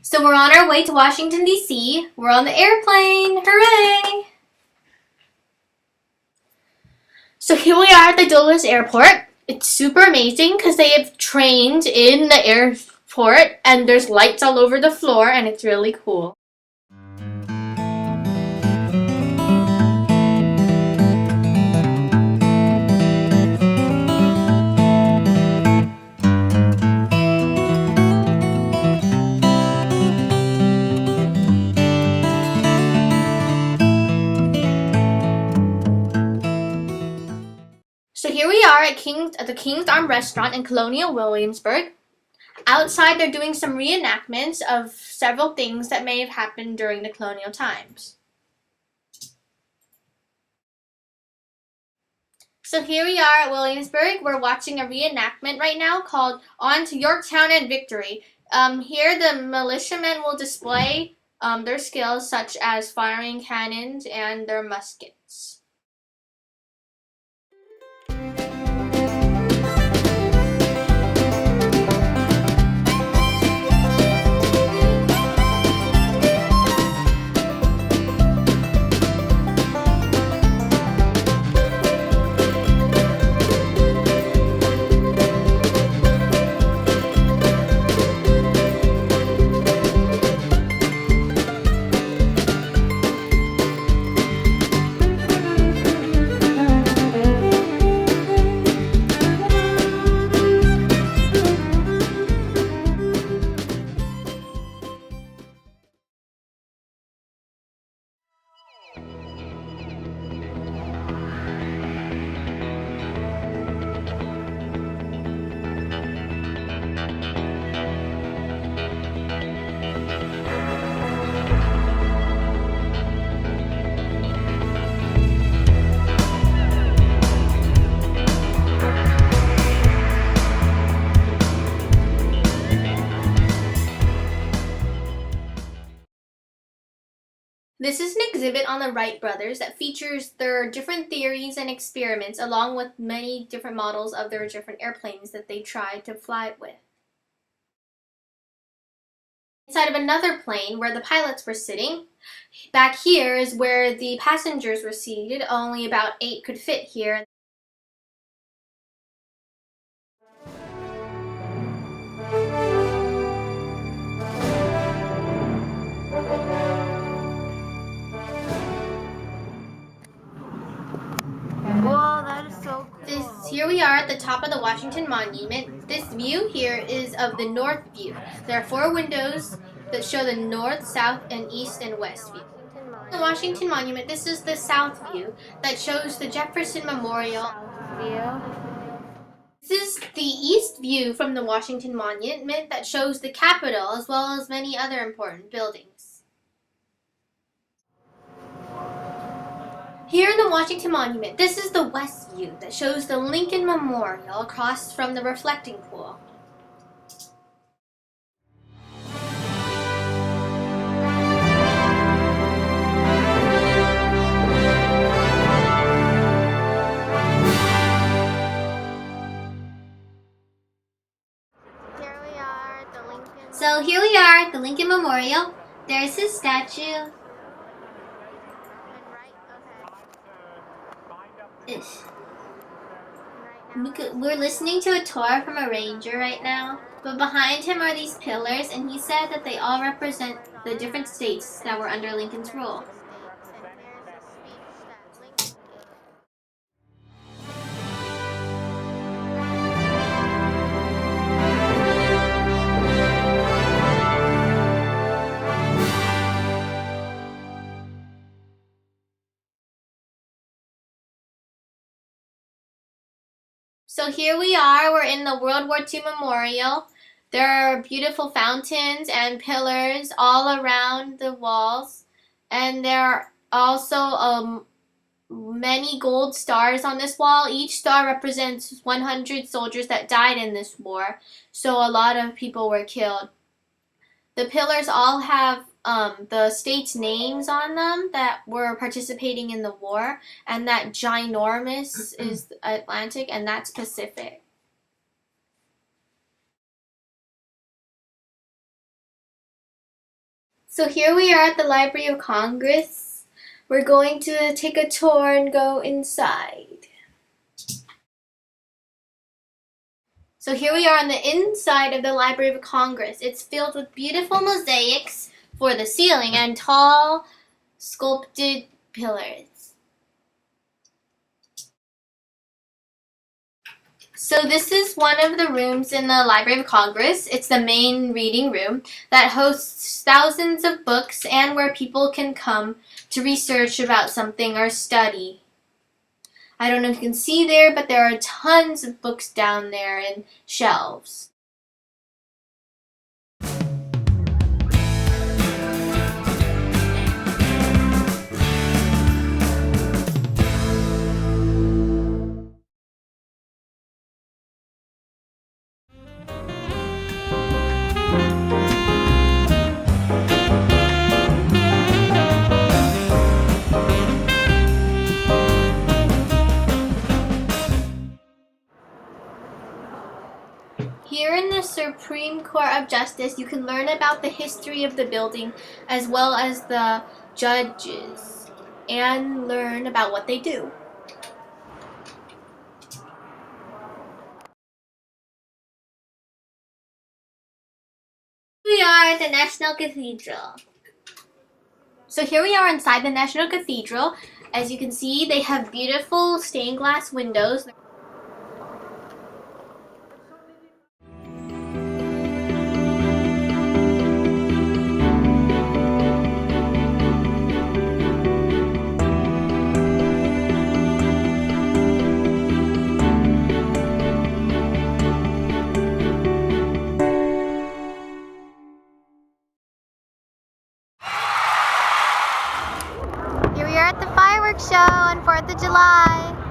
So we're on our way to Washington, D.C. We're on the airplane. Hooray! So here we are at the Dulles Airport. It's super amazing because they have trains in the airport and there's lights all over the floor and it's really cool. So here we are at the King's Arm Restaurant in Colonial Williamsburg. Outside, they're doing some reenactments of several things that may have happened during the colonial times. So here we are at Williamsburg. We're watching a reenactment right now called On to Yorktown and Victory. Here the militiamen will display their skills such as firing cannons and their muskets. This is an exhibit on the Wright brothers that features their different theories and experiments along with many different models of their different airplanes that they tried to fly with. Inside of another plane where the pilots were sitting. Back here is where the passengers were seated. Only about 8 could fit here. Whoa, that is so cool. Here we are at the top of the Washington Monument. This view here is of the north view. There are 4 windows that show the north, south, and east and west view. The Washington Monument, this is the south view that shows the Jefferson Memorial. This is the east view from the Washington Monument that shows the Capitol as well as many other important buildings. Here in the Washington Monument, this is the west view that shows the Lincoln Memorial across from the reflecting pool. So here we are at the Lincoln Memorial. There's his statue. We're listening to a tour from a ranger right now, but behind him are these pillars, and he said that they all represent the different states that were under Lincoln's rule. So here we are, we're in the World War II Memorial. There are beautiful fountains and pillars all around the walls. And there are also many gold stars on this wall. Each star represents 100 soldiers that died in this war. So a lot of people were killed. The pillars all have the states' names on them that were participating in the war, and that ginormous is Atlantic, and that's Pacific. So here we are at the Library of Congress. We're going to take a tour and go inside. So here we are on the inside of the Library of Congress. It's filled with beautiful mosaics for the ceiling and tall sculpted pillars. So this is one of the rooms in the Library of Congress. It's the main reading room that hosts thousands of books and where people can come to research about something or study. I don't know if you can see there, but there are tons of books down there in shelves. Here in the Supreme Court of Justice, you can learn about the history of the building as well as the judges and learn about what they do. We are at the National Cathedral. So here we are inside the National Cathedral. As you can see, they have beautiful stained glass windows. Here we are at the fireworks show on 4th of July.